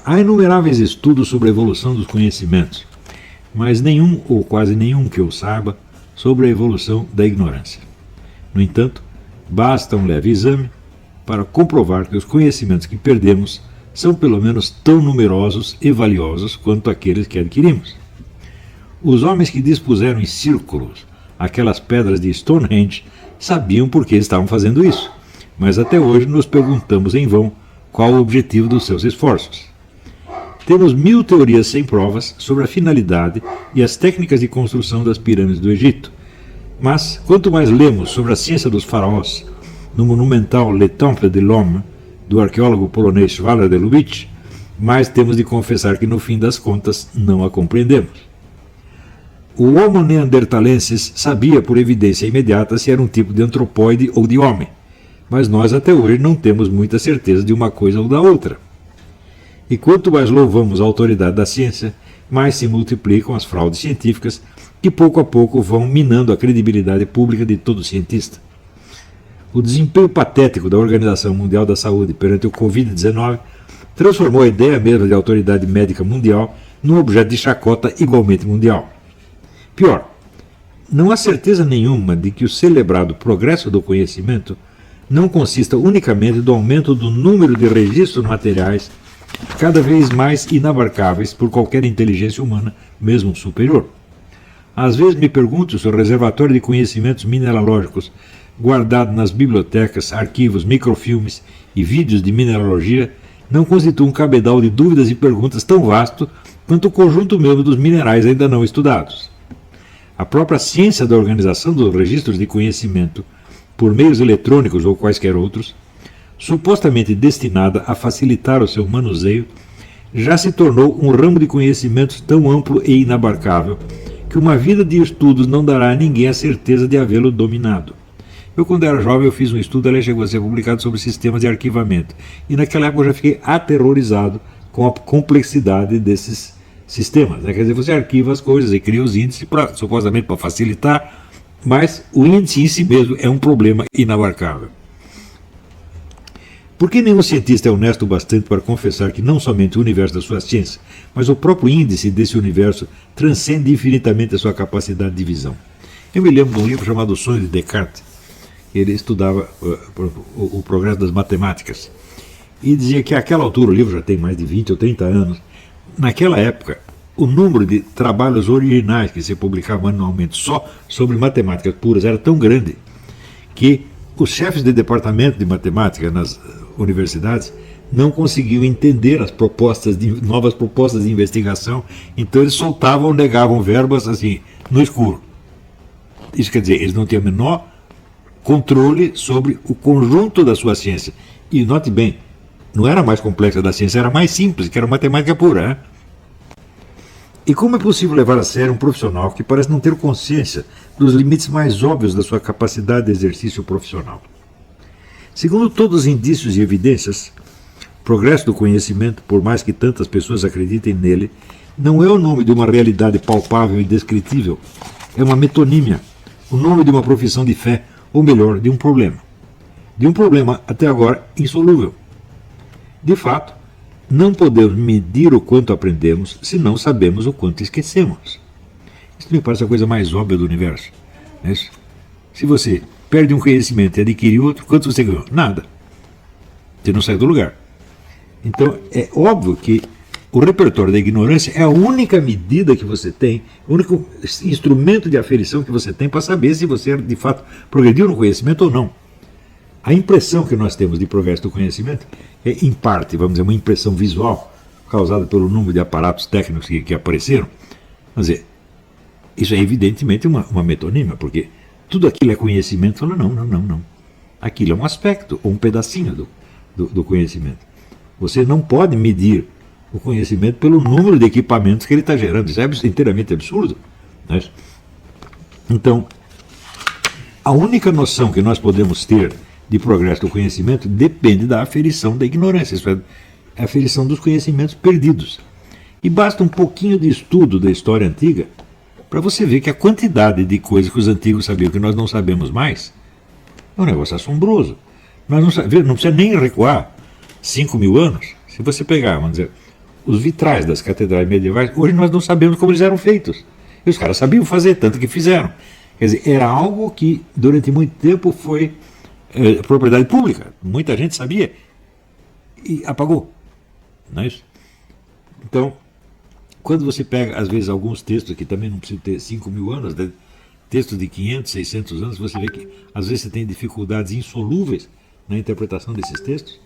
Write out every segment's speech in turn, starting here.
Há inumeráveis estudos sobre a evolução dos conhecimentos, mas nenhum, ou quase nenhum que eu saiba, sobre a evolução da ignorância. No entanto, basta um leve exame para comprovar que os conhecimentos que perdemos são pelo menos tão numerosos e valiosos quanto aqueles que adquirimos. Os homens que dispuseram em círculos aquelas pedras de Stonehenge sabiam por que estavam fazendo isso, mas até hoje nos perguntamos em vão qual o objetivo dos seus esforços. Temos 1000 teorias sem provas sobre a finalidade e as técnicas de construção das pirâmides do Egito, mas quanto mais lemos sobre a ciência dos faraós no monumental Le Temple de l'Homme, do arqueólogo polonês Waller de Lubitsch, mais temos de confessar que no fim das contas não a compreendemos. O Homo neanderthalensis sabia por evidência imediata se era um tipo de antropóide ou de homem, mas nós até hoje não temos muita certeza de uma coisa ou da outra. E quanto mais louvamos a autoridade da ciência, mais se multiplicam as fraudes científicas que pouco a pouco vão minando a credibilidade pública de todo cientista. O desempenho patético da Organização Mundial da Saúde perante o Covid-19 transformou a ideia mesma de autoridade médica mundial num objeto de chacota igualmente mundial. Pior, não há certeza nenhuma de que o celebrado progresso do conhecimento não consista unicamente do aumento do número de registros materiais cada vez mais inabarcáveis por qualquer inteligência humana, mesmo superior. Às vezes me pergunto se o reservatório de conhecimentos mineralógicos guardado nas bibliotecas, arquivos, microfilmes e vídeos de mineralogia não constitui um cabedal de dúvidas e perguntas tão vasto quanto o conjunto mesmo dos minerais ainda não estudados. A própria ciência da organização dos registros de conhecimento, por meios eletrônicos ou quaisquer outros, supostamente destinada a facilitar o seu manuseio, já se tornou um ramo de conhecimentos tão amplo e inabarcável que uma vida de estudos não dará a ninguém a certeza de havê-lo dominado. Eu, quando era jovem, eu fiz um estudo, ele chegou a ser publicado sobre sistemas de arquivamento. E naquela época eu já fiquei aterrorizado com a complexidade desses sistemas. Quer dizer, você arquiva as coisas e cria os índices, supostamente para facilitar, mas o índice em si mesmo é um problema inabarcável. Por que nenhum cientista é honesto bastante para confessar que não somente o universo da sua ciência, mas o próprio índice desse universo transcende infinitamente a sua capacidade de visão? Eu me lembro de um livro chamado O Sonho de Descartes. Ele estudava o progresso das matemáticas e dizia que àquela altura, o livro já tem mais de 20 ou 30 anos, naquela época o número de trabalhos originais que se publicavam anualmente só sobre matemáticas puras era tão grande que os chefes de departamento de matemática nas universidades não conseguiam entender as novas propostas de investigação, então eles soltavam ou negavam verbas assim, no escuro. Isso quer dizer, eles não tinham o menor controle sobre o conjunto da sua ciência. E note bem, não era mais complexa da ciência, era mais simples, que era matemática pura. Hein? E como é possível levar a sério um profissional que parece não ter consciência dos limites mais óbvios da sua capacidade de exercício profissional? Segundo todos os indícios e evidências, o progresso do conhecimento, por mais que tantas pessoas acreditem nele, não é o nome de uma realidade palpável e descritível, é uma metonímia, o nome de uma profissão de fé, ou melhor, de um problema. De um problema, até agora, insolúvel. De fato, não podemos medir o quanto aprendemos se não sabemos o quanto esquecemos. Isso me parece a coisa mais óbvia do universo. Não é isso? Se você perde um conhecimento e adquire outro, quanto você ganhou? Nada. Você não saiu do lugar. Então, é óbvio que o repertório da ignorância é a única medida que você tem, o único instrumento de aferição que você tem para saber se você de fato progrediu no conhecimento ou não. A impressão que nós temos de progresso do conhecimento é, em parte, vamos dizer, uma impressão visual causada pelo número de aparatos técnicos que apareceram. Quer dizer, isso é evidentemente uma metonímia, porque tudo aquilo é conhecimento. Fala, não. Aquilo é um aspecto, ou um pedacinho do conhecimento. Você não pode medir o conhecimento pelo número de equipamentos que ele está gerando. Isso é inteiramente absurdo. Né? Então, a única noção que nós podemos ter de progresso do conhecimento depende da aferição da ignorância, isso é, a aferição dos conhecimentos perdidos. E basta um pouquinho de estudo da história antiga para você ver que a quantidade de coisas que os antigos sabiam que nós não sabemos mais é um negócio assombroso. Nós não precisa nem recuar 5.000 anos. Se você pegar, vamos dizer, os vitrais das catedrais medievais, hoje nós não sabemos como eles eram feitos. E os caras sabiam fazer, tanto que fizeram. Quer dizer, era algo que durante muito tempo foi propriedade pública. Muita gente sabia e apagou. Não é isso? Então, quando você pega, às vezes, alguns textos que também não precisam ter 5.000 anos, né? Textos de 500, 600 anos, você vê que às vezes você tem dificuldades insolúveis na interpretação desses textos.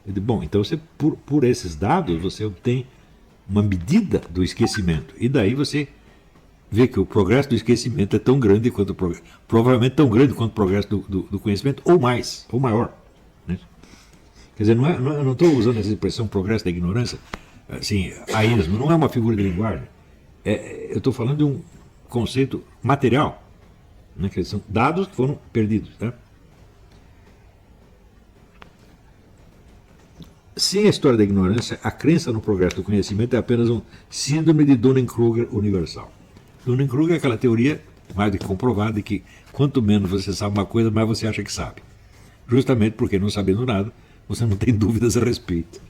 Bom, então você, por esses dados, você obtém uma medida do esquecimento. E daí você vê que o progresso do esquecimento é tão grande quanto provavelmente tão grande quanto o progresso do conhecimento, ou mais, ou maior. Né? Quer dizer, eu não estou usando essa expressão progresso da ignorância, assim, a esmo, não é uma figura de linguagem. Eu estou falando de um conceito material, né? Que são dados que foram perdidos. Né? Sem a história da ignorância, a crença no progresso do conhecimento é apenas um síndrome de Dunning-Kruger universal. Dunning-Kruger é aquela teoria mais do que comprovada de que quanto menos você sabe uma coisa, mais você acha que sabe. Justamente porque, não sabendo nada, você não tem dúvidas a respeito.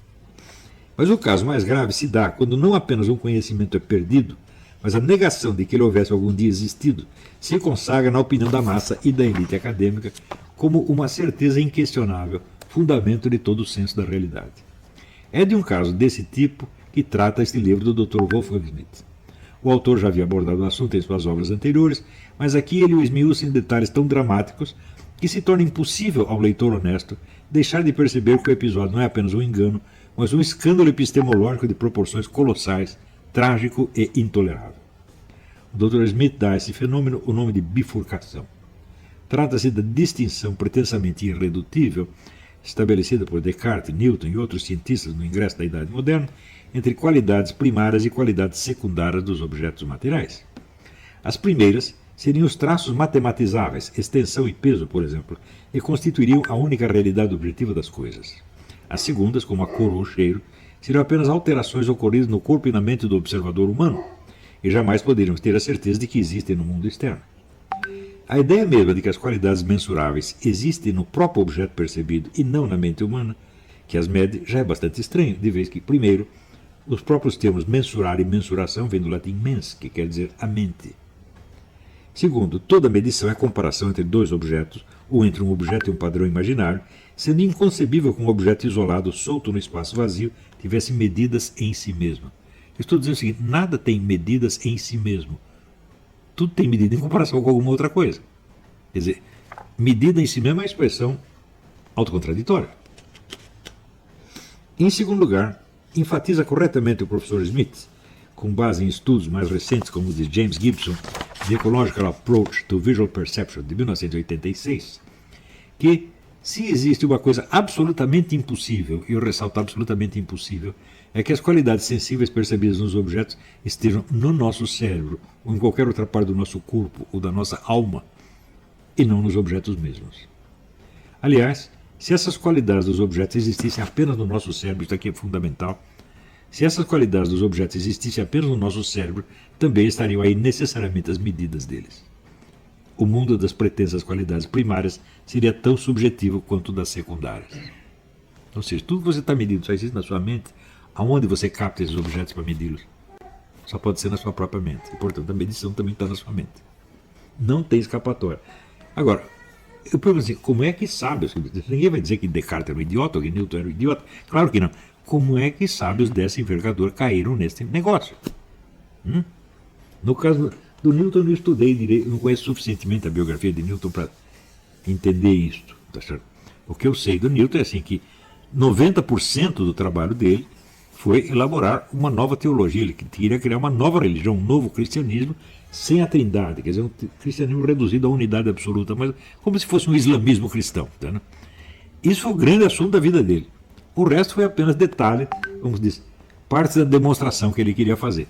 Mas o caso mais grave se dá quando não apenas um conhecimento é perdido, mas a negação de que ele houvesse algum dia existido se consagra na opinião da massa e da elite acadêmica como uma certeza inquestionável, fundamento de todo o senso da realidade. É de um caso desse tipo que trata este livro do Dr. Wolfgang Schmidt. O autor já havia abordado o assunto em suas obras anteriores, mas aqui ele o esmiuça em detalhes tão dramáticos que se torna impossível ao leitor honesto deixar de perceber que o episódio não é apenas um engano, mas um escândalo epistemológico de proporções colossais, trágico e intolerável. O Dr. Schmidt dá a esse fenômeno o nome de bifurcação. Trata-se da distinção pretensamente irredutível, estabelecida por Descartes, Newton e outros cientistas no ingresso da Idade Moderna, entre qualidades primárias e qualidades secundárias dos objetos materiais. As primeiras seriam os traços matematizáveis, extensão e peso, por exemplo, e constituiriam a única realidade objetiva das coisas. As segundas, como a cor ou o cheiro, seriam apenas alterações ocorridas no corpo e na mente do observador humano, e jamais poderíamos ter a certeza de que existem no mundo externo. A ideia mesma de que as qualidades mensuráveis existem no próprio objeto percebido e não na mente humana, que as mede, já é bastante estranho, de vez que, primeiro, os próprios termos mensurar e mensuração vêm do latim mens, que quer dizer a mente. Segundo, toda medição é comparação entre dois objetos, ou entre um objeto e um padrão imaginário, sendo inconcebível que um objeto isolado, solto no espaço vazio, tivesse medidas em si mesmo. Estou dizendo o seguinte, nada tem medidas em si mesmo. Tudo tem medida em comparação com alguma outra coisa. Quer dizer, medida em si mesmo é uma expressão autocontraditória. Em segundo lugar, enfatiza corretamente o professor Smith, com base em estudos mais recentes como o de James Gibson, The Ecological Approach to Visual Perception, de 1986, que se existe uma coisa absolutamente impossível, e eu ressalto absolutamente impossível, é que as qualidades sensíveis percebidas nos objetos estejam no nosso cérebro, ou em qualquer outra parte do nosso corpo, ou da nossa alma, e não nos objetos mesmos. Aliás, se essas qualidades dos objetos existissem apenas no nosso cérebro, isso aqui é fundamental, se essas qualidades dos objetos existissem apenas no nosso cérebro, também estariam aí necessariamente as medidas deles. O mundo das pretensas qualidades primárias seria tão subjetivo quanto das secundárias. Ou seja, tudo que você está medindo só existe na sua mente. Aonde você capta esses objetos para medi-los? Só pode ser na sua própria mente. E, portanto, a medição também está na sua mente. Não tem escapatória. Agora, eu pergunto assim, como é que sabe? Ninguém vai dizer que Descartes era um idiota ou que Newton era um idiota. Claro que não. Como é que sábios dessa envergadura caíram nesse negócio? No caso do Newton, eu não estudei direito, não conheço suficientemente a biografia de Newton para entender isto. Tá certo? O que eu sei do Newton é assim que 90% do trabalho dele foi elaborar uma nova teologia. Ele queria criar uma nova religião, um novo cristianismo sem a trindade, quer dizer, um cristianismo reduzido à unidade absoluta, mas como se fosse um islamismo cristão. Tá, né? Isso foi o grande assunto da vida dele. O resto foi apenas detalhe, vamos dizer, parte da demonstração que ele queria fazer.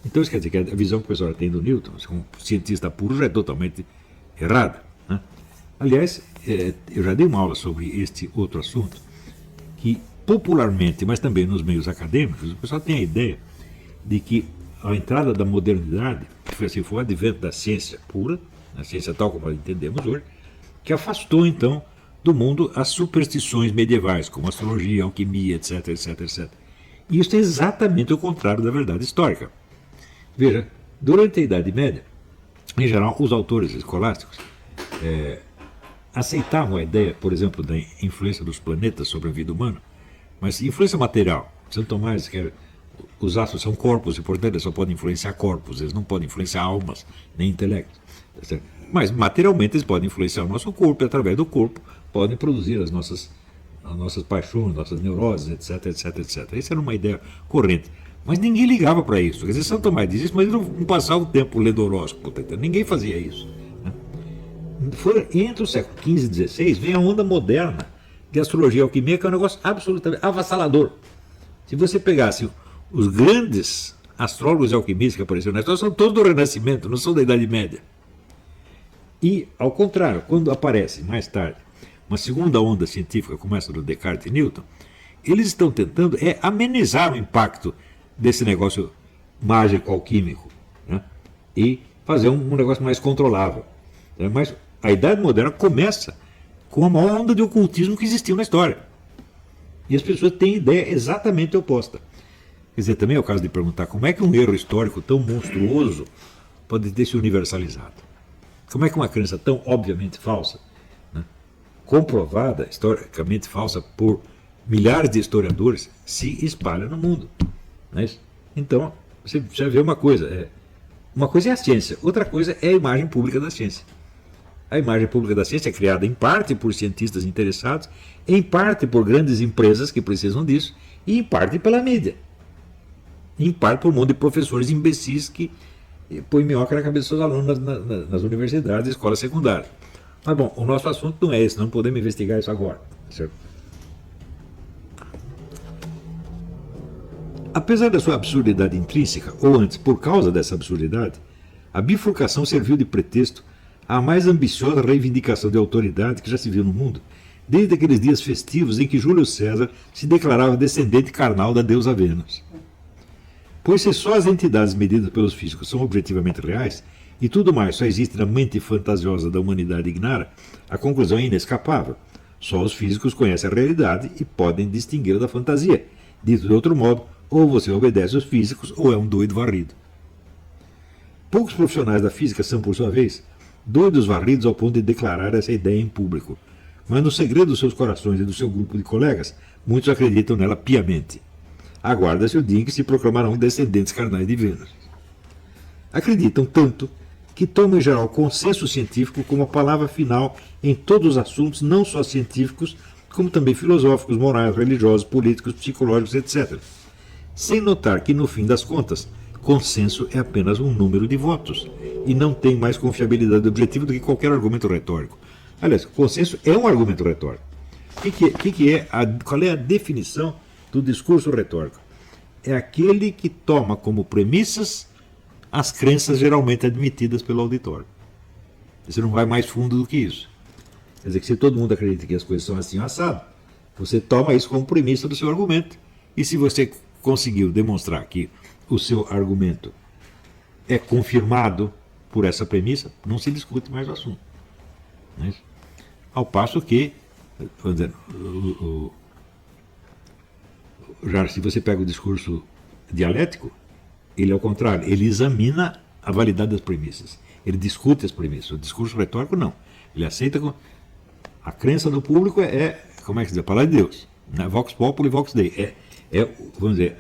Então isso quer dizer que a visão que o pessoal tem do Newton, como cientista puro, já é totalmente errada. Né? Aliás, eu já dei uma aula sobre este outro assunto, que popularmente, mas também nos meios acadêmicos, o pessoal tem a ideia de que a entrada da modernidade, que assim, foi o advento da ciência pura, a ciência tal como nós entendemos hoje, que afastou então do mundo as superstições medievais, como astrologia, alquimia, etc, etc, etc. Isso é exatamente o contrário da verdade histórica. Veja, durante a Idade Média, em geral, os autores escolásticos aceitavam a ideia, por exemplo, da influência dos planetas sobre a vida humana, mas influência material. Santo Tomás, os astros são corpos e, portanto, eles só podem influenciar corpos, eles não podem influenciar almas, nem intelectos. Mas, materialmente, eles podem influenciar o nosso corpo e, através do corpo, podem produzir as nossas paixões, nossas neuroses, etc, etc, etc. Isso era uma ideia corrente. Mas ninguém ligava para isso. Quer dizer, Santo Tomás diz isso, mas ele não passava o tempo lendo horóscopo. Ninguém fazia isso. Foi entre o século XV e XVI vem a onda moderna de astrologia e alquimia, que é um negócio absolutamente avassalador. Se você pegasse os grandes astrólogos e alquimistas que apareceram na história, são todos do Renascimento, não são da Idade Média. E, ao contrário, quando aparece mais tarde uma segunda onda científica, como essa do Descartes e Newton, eles estão tentando amenizar o impacto desse negócio mágico alquímico, né? E fazer um negócio mais controlável. Mas a Idade Moderna começa com a maior onda de ocultismo que existiu na história. E as pessoas têm ideia exatamente oposta. Quer dizer, também é o caso de perguntar como é que um erro histórico tão monstruoso pode ter se universalizado. Como é que uma crença tão obviamente falsa, né, comprovada, historicamente falsa por milhares de historiadores, se espalha no mundo. Não é isso? Então, você já vê uma coisa. Uma coisa é a ciência, outra coisa é a imagem pública da ciência. A imagem pública da ciência é criada em parte por cientistas interessados, em parte por grandes empresas que precisam disso, e em parte pela mídia. Em parte por um monte de professores imbecis que põem minhoca na cabeça dos seus alunos nas universidades e escolas secundárias. Mas bom, o nosso assunto não é esse, não podemos investigar isso agora. Certo? Apesar da sua absurdidade intrínseca, ou antes, por causa dessa absurdidade, a bifurcação serviu de pretexto à mais ambiciosa reivindicação de autoridade que já se viu no mundo, desde aqueles dias festivos em que Júlio César se declarava descendente carnal da deusa Vênus. Pois se só as entidades medidas pelos físicos são objetivamente reais, e tudo mais só existe na mente fantasiosa da humanidade ignara, a conclusão é inescapável. Só os físicos conhecem a realidade e podem distingui-la da fantasia. Dito de outro modo, ou você obedece aos físicos ou é um doido varrido. Poucos profissionais da física são, por sua vez, doidos varridos ao ponto de declarar essa ideia em público. Mas no segredo dos seus corações e do seu grupo de colegas, muitos acreditam nela piamente. Aguarda-se o dia em que se proclamarão descendentes carnais de Vênus. Acreditam tanto que tomam em geral o consenso científico como a palavra final em todos os assuntos, não só científicos, como também filosóficos, morais, religiosos, políticos, psicológicos, etc. Sem notar que, no fim das contas, consenso é apenas um número de votos e não tem mais confiabilidade objetiva do que qualquer argumento retórico. Aliás, consenso é um argumento retórico. Qual é a definição do discurso retórico? É aquele que toma como premissas as crenças geralmente admitidas pelo auditório. Você não vai mais fundo do que isso. Quer dizer que se todo mundo acredita que as coisas são assim assado, você toma isso como premissa do seu argumento. E se você conseguiu demonstrar que o seu argumento é confirmado por essa premissa, não se discute mais o assunto. Não é isso? Ao passo que, vamos dizer, já se você pega o discurso dialético, ele é o contrário, ele examina a validade das premissas, ele discute as premissas. O discurso retórico não, ele aceita a crença do público como é que se diz, a palavra de Deus, né? Vox populi, vox dei, vamos dizer,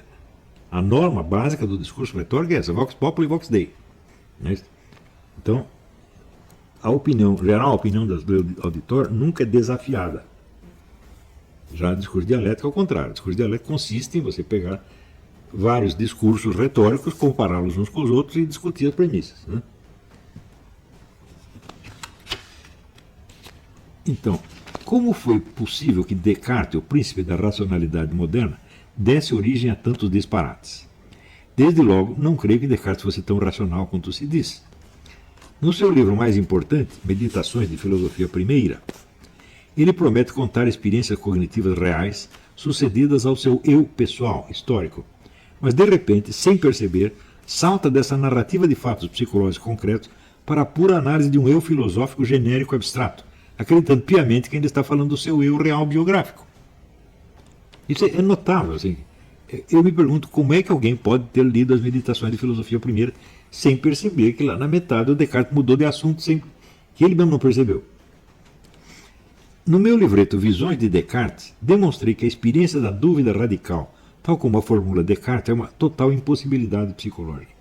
a norma básica do discurso retórico é essa, vox populi, vox dei. Né? Então, a opinião geral, a opinião do auditor nunca é desafiada. Já o discurso dialético é o contrário. O discurso dialético consiste em você pegar vários discursos retóricos, compará-los uns com os outros e discutir as premissas. Né? Então, como foi possível que Descartes, o príncipe da racionalidade moderna, desse origem a tantos disparates? Desde logo, não creio que Descartes fosse tão racional quanto se diz. No seu livro mais importante, Meditações de Filosofia Primeira, ele promete contar experiências cognitivas reais sucedidas ao seu eu pessoal, histórico. Mas, de repente, sem perceber, salta dessa narrativa de fatos psicológicos concretos para a pura análise de um eu filosófico genérico abstrato, acreditando piamente que ainda está falando do seu eu real biográfico. Isso é notável. Assim. Eu me pergunto como é que alguém pode ter lido as Meditações de Filosofia Primeira sem perceber que lá na metade o Descartes mudou de assunto sem que ele mesmo não percebeu. No meu livreto Visões de Descartes, demonstrei que a experiência da dúvida radical, tal como a formula Descartes, é uma total impossibilidade psicológica.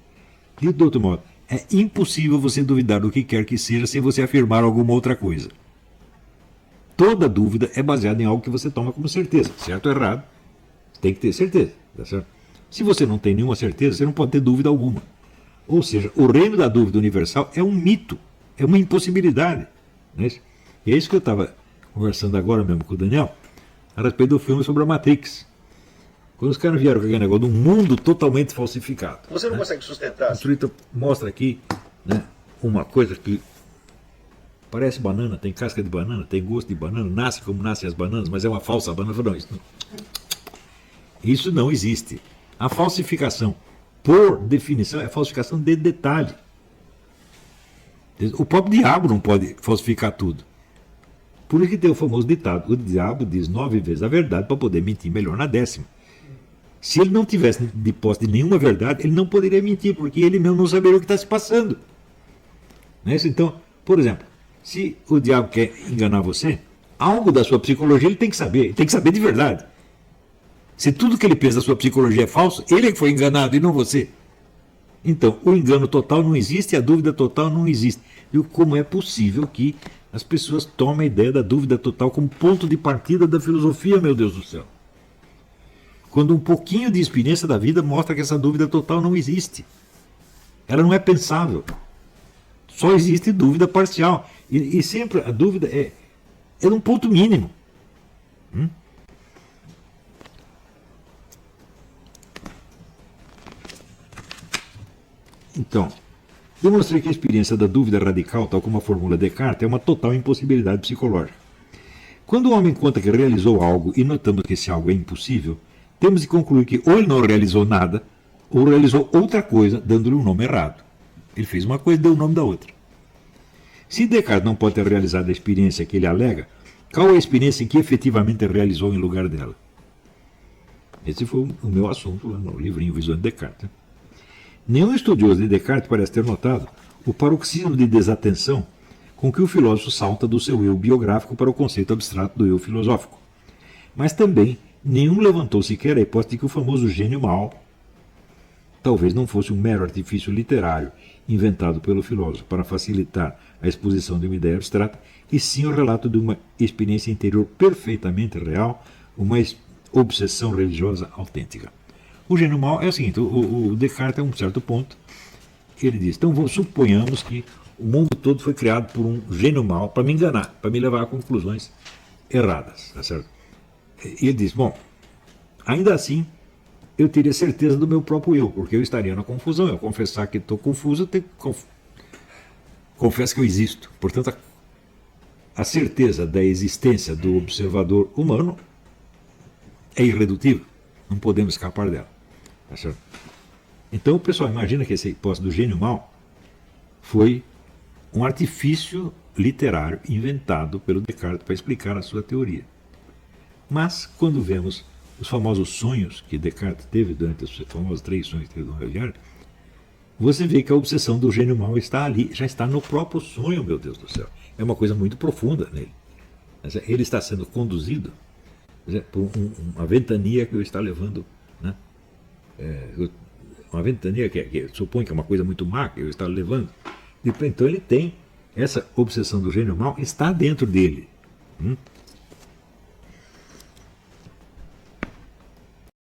Dito de outro modo, é impossível você duvidar do que quer que seja sem você afirmar alguma outra coisa. Toda dúvida é baseada em algo que você toma como certeza, certo ou errado, tem que ter certeza. Tá certo? Se você não tem nenhuma certeza, você não pode ter dúvida alguma. Ou seja, o reino da dúvida universal é um mito, é uma impossibilidade. Não é isso? E é isso que eu estava conversando agora mesmo com o Daniel, a respeito do filme sobre a Matrix. Quando os caras vieram com aquele negócio de um mundo totalmente falsificado. Você não consegue sustentar. O Twitter mostra aqui, né, uma coisa que parece banana, tem casca de banana, tem gosto de banana, nasce como nascem as bananas, mas é uma falsa banana. Não, isso não existe. A falsificação, por definição, é falsificação de detalhe. O próprio diabo não pode falsificar tudo. Por isso que tem o famoso ditado: o diabo diz 9 vezes a verdade para poder mentir melhor na 10ª. Se ele não tivesse de posse de nenhuma verdade, ele não poderia mentir, porque ele mesmo não saberia o que está se passando. Não é isso? Então, por exemplo, se o diabo quer enganar você, algo da sua psicologia ele tem que saber de verdade. Se tudo que ele pensa da sua psicologia é falso, ele é que foi enganado e não você. Então, o engano total não existe, a dúvida total não existe. E como é possível que as pessoas tomem a ideia da dúvida total como ponto de partida da filosofia, meu Deus do céu? Quando um pouquinho de experiência da vida mostra que essa dúvida total não existe. Ela não é pensável. Só existe dúvida parcial. E sempre a dúvida é num ponto mínimo. Então, demonstrei que a experiência da dúvida radical, tal como a formula Descartes, é uma total impossibilidade psicológica. Quando o homem conta que realizou algo e notamos que esse algo é impossível, temos de concluir que ou ele não realizou nada, ou realizou outra coisa, dando-lhe um nome errado. Ele fez uma coisa e deu o nome da outra. Se Descartes não pode ter realizado a experiência que ele alega, qual é a experiência que efetivamente realizou em lugar dela? Esse foi o meu assunto lá no livrinho Visões de Descartes. Nenhum estudioso de Descartes parece ter notado o paroxismo de desatenção com que o filósofo salta do seu eu biográfico para o conceito abstrato do eu filosófico. Mas também nenhum levantou sequer a hipótese de que o famoso gênio mau talvez não fosse um mero artifício literário inventado pelo filósofo para facilitar a exposição de uma ideia abstrata, e sim o relato de uma experiência interior perfeitamente real, uma obsessão religiosa autêntica. O gênio mau é o seguinte: o Descartes, a um certo ponto, ele diz, então suponhamos que o mundo todo foi criado por um gênio mau para me enganar, para me levar a conclusões erradas, tá certo? E ele diz, bom, ainda assim, eu teria certeza do meu próprio eu, porque eu estaria na confusão. Eu confessar que estou confuso, confesso que eu existo. Portanto, a certeza da existência do observador humano é irredutível. Não podemos escapar dela. Tá certo? Então, o pessoal imagina que essa hipótese do gênio mau foi um artifício literário inventado pelo Descartes para explicar a sua teoria. Mas, quando vemos os famosos sonhos que Descartes teve durante os famosos 3 sonhos que teve no Reviário, você vê que a obsessão do gênio mau está ali, já está no próprio sonho, meu Deus do céu. É uma coisa muito profunda nele. Ele está sendo conduzido por uma ventania que eu está levando, né? Uma ventania que supõe que é uma coisa muito má que eu está levando. Então ele tem essa obsessão do gênio mau, está dentro dele.